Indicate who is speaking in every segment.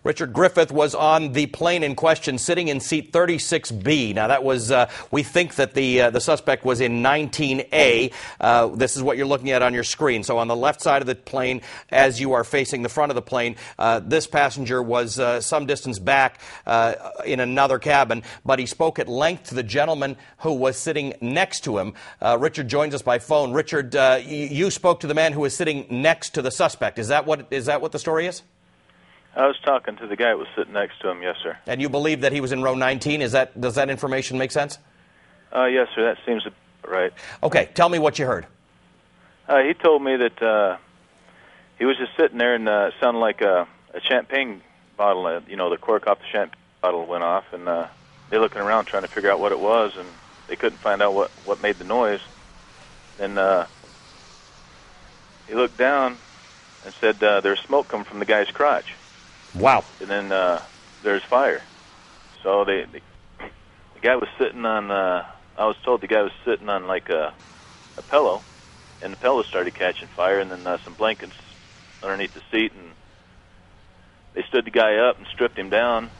Speaker 1: Richard Griffith was on the plane in question, sitting in seat 36B. Now, that was, we think that the suspect was in 19A. This is what you're looking at on your screen. So on the left side of the plane, as you are facing the front of the plane, this passenger was some distance back in another cabin, but he spoke at length to the gentleman who was sitting next to him. Richard joins us by phone. Richard, you spoke to the man who was sitting next to the suspect. Is that what the story is?
Speaker 2: I was talking to the guy that was sitting next to him, yes, sir.
Speaker 1: And you believe that he was in row 19? Does that information make sense?
Speaker 2: Yes, sir, that seems right.
Speaker 1: Okay, tell me what you heard.
Speaker 2: He told me that he was just sitting there and it sounded like a champagne bottle, the cork off the champagne bottle went off, and they're looking around trying to figure out what it was, and they couldn't find out what made the noise. Then he looked down and said there's smoke coming from the guy's crotch.
Speaker 1: Wow.
Speaker 2: And then there's fire. So the guy was sitting on, I was told the guy was sitting on like a pillow, and the pillow started catching fire, and then some blankets underneath the seat, and they stood the guy up and stripped him down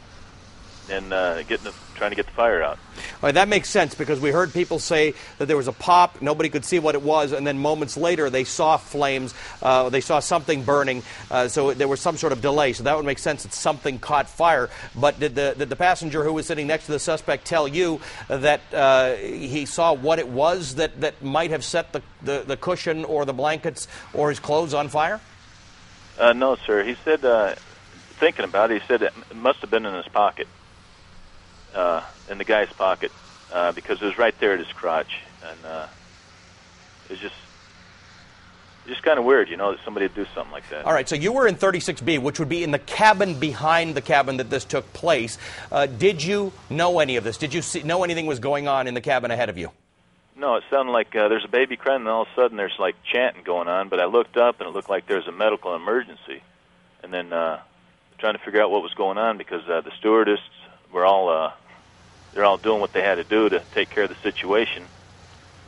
Speaker 2: and trying to get the fire out.
Speaker 1: Well, that makes sense, because we heard people say that there was a pop, nobody could see what it was, and then moments later they saw flames, they saw something burning, so there was some sort of delay. So that would make sense that something caught fire. But did the passenger who was sitting next to the suspect tell you that he saw what it was that might have set the cushion or the blankets or his clothes on fire?
Speaker 2: No, sir. He said, thinking about it, he said it must have been in his pocket. In the guy's pocket, because it was right there at his crotch, and it was just kind of weird, that somebody would do something like that.
Speaker 1: All right, so you were in 36B, which would be in the cabin behind the cabin that this took place. Did you know any of this? Did you know anything was going on in the cabin ahead of you?
Speaker 2: No, it sounded like there's a baby crying, and all of a sudden there's like chanting going on, but I looked up, and it looked like there was a medical emergency, and then trying to figure out what was going on, because the stewardess were all... they're all doing what they had to do to take care of the situation,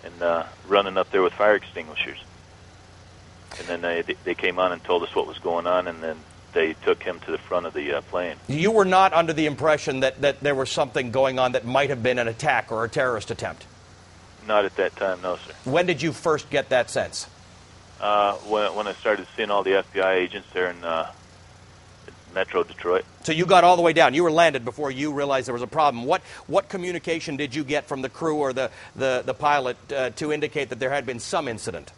Speaker 2: and running up there with fire extinguishers. And then they came on and told us what was going on, and then they took him to the front of the plane. You
Speaker 1: were not under the impression that there was something going on that might have been an attack or a terrorist attempt?
Speaker 2: Not at that time, no, sir.
Speaker 1: When did you first get that sense?
Speaker 2: When I started seeing all the FBI agents there in Metro Detroit.
Speaker 1: So you got all the way down. You were landed before you realized there was a problem. What communication did you get from the crew or the pilot to indicate that there had been some incident?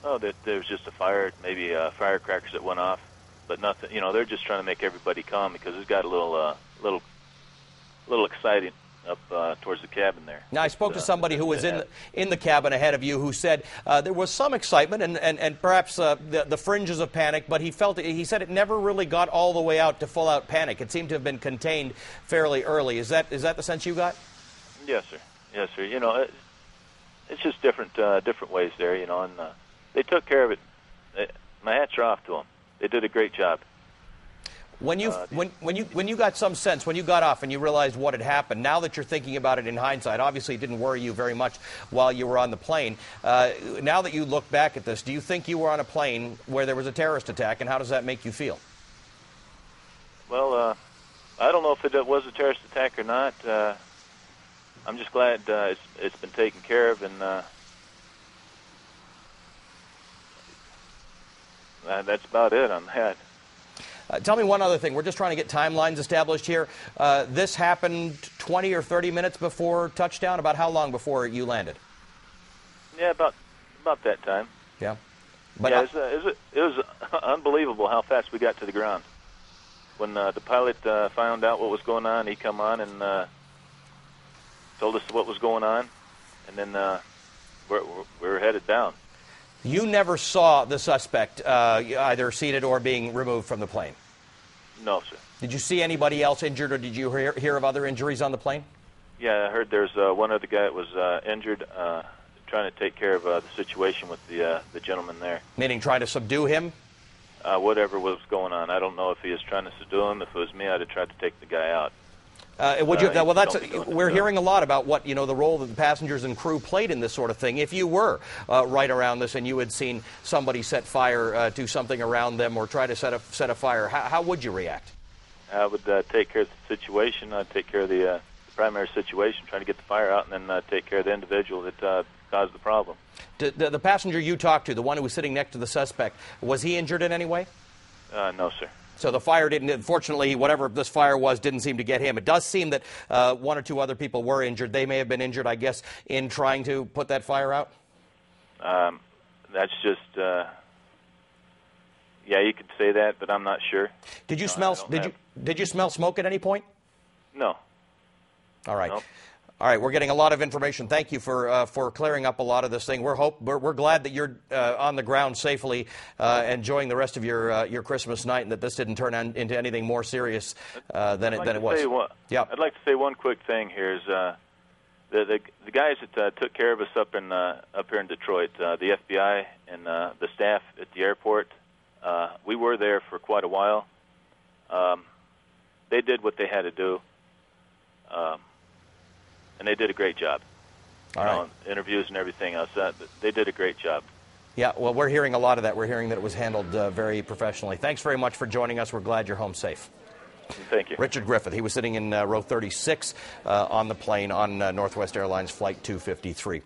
Speaker 2: Oh, that there was just a fire, maybe firecrackers that went off, but nothing. They're just trying to make everybody calm, because it got a little exciting up towards the cabin there.
Speaker 1: Now, I spoke to somebody who was in the cabin ahead of you, who said there was some excitement and perhaps the fringes of panic, but he said it never really got all the way out to full-out panic. It seemed to have been contained fairly early. Is that the sense you got?
Speaker 2: Yes, sir. Yes, sir. It's just different ways there, and they took care of it. My hats are off to them. They did a great job.
Speaker 1: When you got some sense, when you got off and you realized what had happened, now that you're thinking about it in hindsight, obviously it didn't worry you very much while you were on the plane. Now that you look back at this, do you think you were on a plane where there was a terrorist attack, and how does that make you feel?
Speaker 2: Well, I don't know if it was a terrorist attack or not. I'm just glad it's been taken care of, and that's about it on that.
Speaker 1: Tell me one other thing. We're just trying to get timelines established here. This happened 20 or 30 minutes before touchdown? About how long before you landed?
Speaker 2: Yeah, about that time.
Speaker 1: Yeah.
Speaker 2: But yeah, it was unbelievable how fast we got to the ground. When the pilot found out what was going on, he come on and told us what was going on, and then we were headed down.
Speaker 1: You never saw the suspect either seated or being removed from the plane?
Speaker 2: No, sir.
Speaker 1: Did you see anybody else injured, or did you hear of other injuries on the plane?
Speaker 2: Yeah, I heard there's one other guy that was injured, trying to take care of the situation with the gentleman there. Meaning trying to subdue him? Whatever was going on. I don't know if he was trying to subdue him. If it was me, I'd have tried to take the guy out.
Speaker 1: We're hearing a lot about what, the role that the passengers and crew played in this sort of thing. If you were right around this and you had seen somebody set fire to something around them or try to set a fire, how would you react?
Speaker 2: I would take care of the situation. I'd take care of the primary situation, trying to get the fire out, and then take care of the individual that caused the problem.
Speaker 1: The passenger you talked to, the one who was sitting next to the suspect, was he injured in any way?
Speaker 2: No, sir.
Speaker 1: So the fire didn't, unfortunately, whatever this fire was, didn't seem to get him. It does seem that one or two other people were injured. They may have been injured, I guess, in trying to put that fire out?
Speaker 2: That's just, yeah, you could say that, but I'm not sure.
Speaker 1: Did you smell? Did you smell smoke at any point?
Speaker 2: No.
Speaker 1: All right.
Speaker 2: Nope.
Speaker 1: All right, we're getting a lot of information. Thank you for clearing up a lot of this thing. We're glad that you're on the ground safely, enjoying the rest of your Christmas night, and that this didn't turn into anything more serious than it was.
Speaker 2: Yeah. I'd like to say one quick thing here is the guys that took care of us up here in Detroit, the FBI and the staff at the airport. We were there for quite a while. They did what they had to do. And they did a great job. All right. Interviews and everything else. They did a great job.
Speaker 1: Yeah, well, we're hearing a lot of that. We're hearing that it was handled very professionally. Thanks very much for joining us. We're glad you're home safe.
Speaker 2: Thank you.
Speaker 1: Richard Griffith. He was sitting in row 36 on the plane on Northwest Airlines Flight 253.